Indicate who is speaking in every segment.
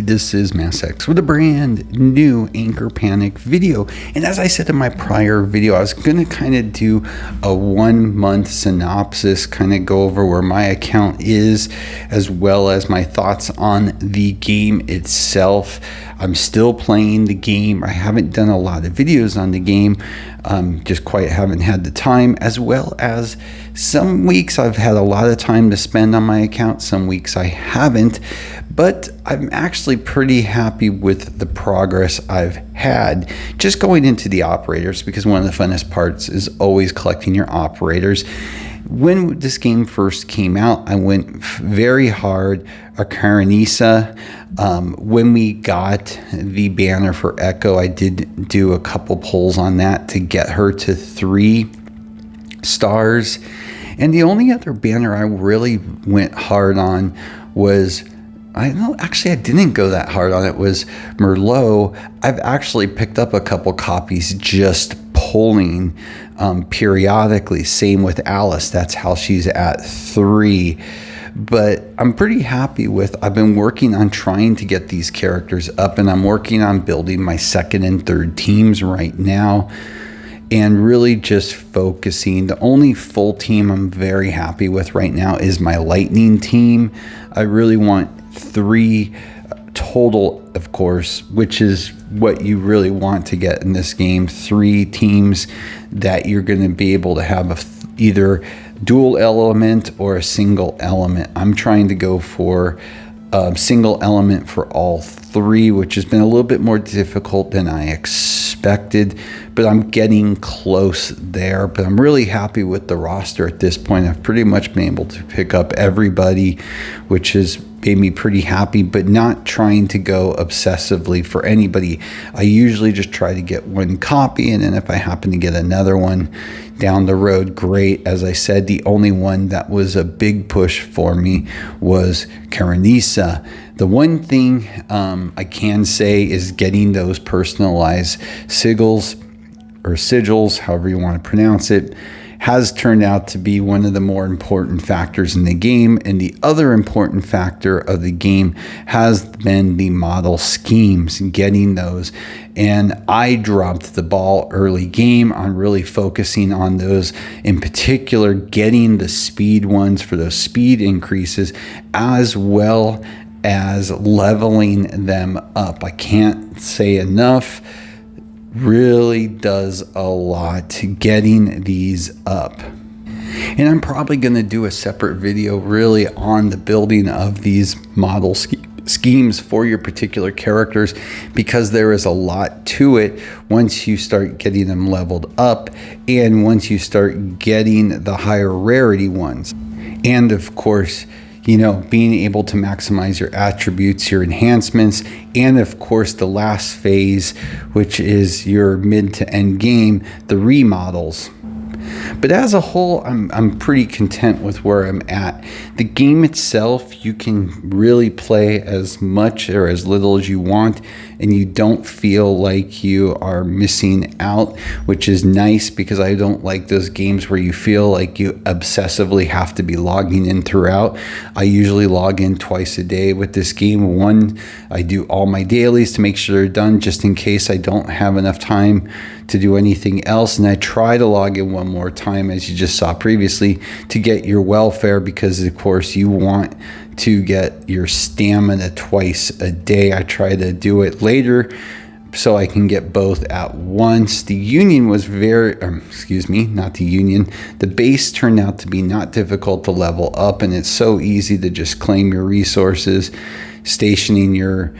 Speaker 1: This is MassX with a brand new Anchor Panic video. And as I said in my prior video, I was going to kind of do a 1 month synopsis, kind of go over where my account is, as well as my thoughts on the game itself. I'm still playing the game. I haven't done a lot of videos on the game. Just quite haven't had the time, as well as some weeks I've had a lot of time to spend on my account. Some weeks I haven't, but I'm actually pretty happy with the progress I've had just going into the operators, because one of the funnest parts is always collecting your operators. When this game first came out, I went very hard a Karenisa. When we got the banner for Echo, I did do a couple polls on that to get her to 3 stars. And the only other banner I really went hard on was, I didn't go that hard on it, was Merlot. I've actually picked up a couple copies just polling periodically. Same with Alice. That's how she's at 3. But I'm pretty happy with, I've been working on trying to get these characters up, and I'm working on building my second and third teams right now, and really just focusing. The only full team I'm very happy with right now is my Lightning team. I really want 3 total, of course, which is what you really want to get in this game. 3 teams that you're going to be able to have either dual element or a single element. I'm trying to go for a single element for all 3, which has been a little bit more difficult than I expected, but I'm getting close there. But I'm really happy with the roster at this point. I've pretty much been able to pick up everybody, which has made me pretty happy, but not trying to go obsessively for anybody. I usually just try to get 1 copy, and then if I happen to get another one down the road, great. As I said, the only one that was a big push for me was Karenisa. The one thing I can say is getting those personalized sigils, or sigils, however you want to pronounce it, has turned out to be one of the more important factors in the game. And the other important factor of the game has been the model schemes, getting those. And I dropped the ball early game on really focusing on those, in particular getting the speed ones for those speed increases, as well as leveling them up. I can't say enough. Really does a lot getting these up. And I'm probably going to do a separate video really on the building of these model schemes for your particular characters, because there is a lot to it once you start getting them leveled up, and once you start getting the higher rarity ones. And of course, being able to maximize your attributes, your enhancements, and of course the last phase, which is your mid to end game, the remodels. But as a whole, I'm pretty content with where I'm at. The game itself, you can really play as much or as little as you want, and you don't feel like you are missing out, which is nice, because I don't like those games where you feel like you obsessively have to be logging in throughout. I usually log in twice a day with this game. One, I do all my dailies to make sure they're done, just in case I don't have enough time to do anything else, and I try to log in one more time, as you just saw previously, to get your welfare, because of course you want to get your stamina twice a day. I try to do it later so I can get both at once. The union was the base turned out to be not difficult to level up, and it's so easy to just claim your resources, stationing your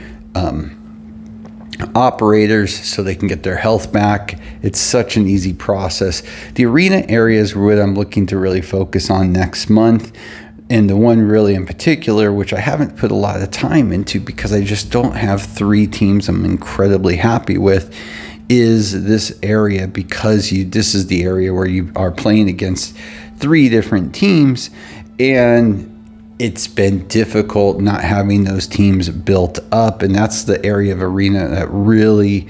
Speaker 1: operators so they can get their health back. It's such an easy process. The arena area is what I'm looking to really focus on next month, and the one really in particular, which I haven't put a lot of time into because I just don't have 3 teams I'm incredibly happy with, is this area, because this is the area where you are playing against 3 different teams, and it's been difficult not having those teams built up. And that's the area of arena that really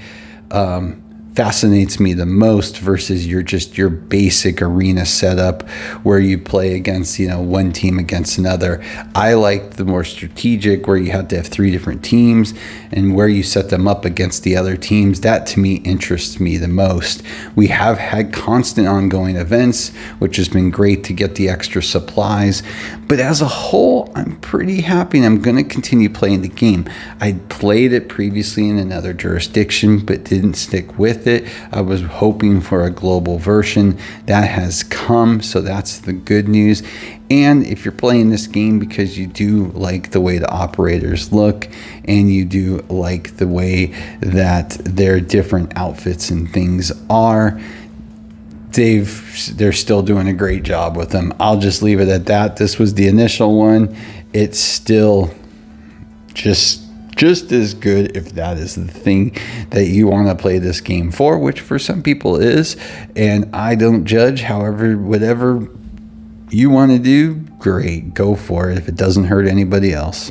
Speaker 1: fascinates me the most versus your basic arena setup where you play against, one team against another. I like the more strategic where you have to have 3 different teams and where you set them up against the other teams. That to me interests me the most. We have had constant ongoing events, which has been great to get the extra supplies. But as a whole, I'm pretty happy and I'm going to continue playing the game. I played it previously in another jurisdiction, but didn't stick with it. I was hoping for a global version. That has come, so that's the good news. And if you're playing this game because you do like the way the operators look and you do like the way that their different outfits and things are, they're still doing a great job with them. I'll just leave it at that. This was the initial one. It's still just as good, if that is the thing that you want to play this game for, which for some people is. And I don't judge. However, whatever you want to do, great, go for it if it doesn't hurt anybody else.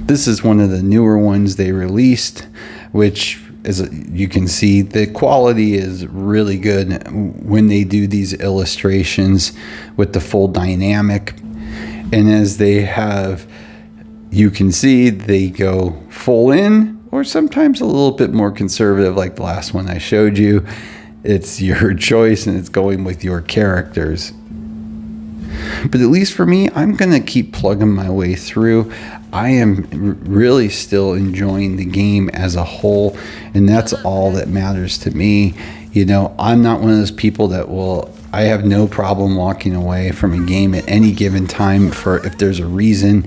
Speaker 1: This is one of the newer ones they released, which, as you can see, the quality is really good when they do these illustrations with the full dynamic. And as they have, you can see they go full in or sometimes a little bit more conservative like the last one I showed you. It's your choice and it's going with your characters. But at least for me, I'm going to keep plugging my way through. I am really still enjoying the game as a whole, and that's all that matters to me. I'm not one of those people that I have no problem walking away from a game at any given time if there's a reason.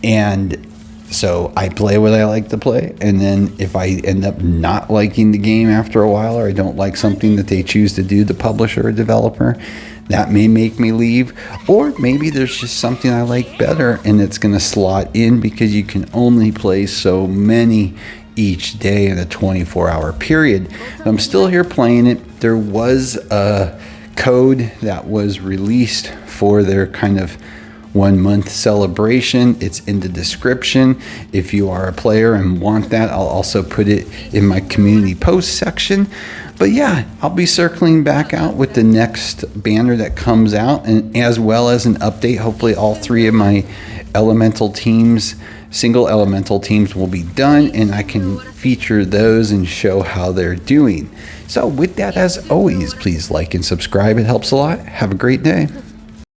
Speaker 1: And so I play what I like to play, and then if I end up not liking the game after a while, or I don't like something that they choose to do, the publisher or developer, that may make me leave. Or maybe there's just something I like better and it's going to slot in because you can only play so many each day in a 24-hour period. I'm still here playing it. There was a code that was released for their kind of 1 month celebration. It's in the description. If you are a player and want that, I'll also put it in my community post section. But yeah, I'll be circling back out with the next banner that comes out, and as well as an update. Hopefully all 3 of my elemental teams, single elemental teams, will be done, and I can feature those and show how they're doing. So with that, as always, please like and subscribe. It helps a lot. Have a great day.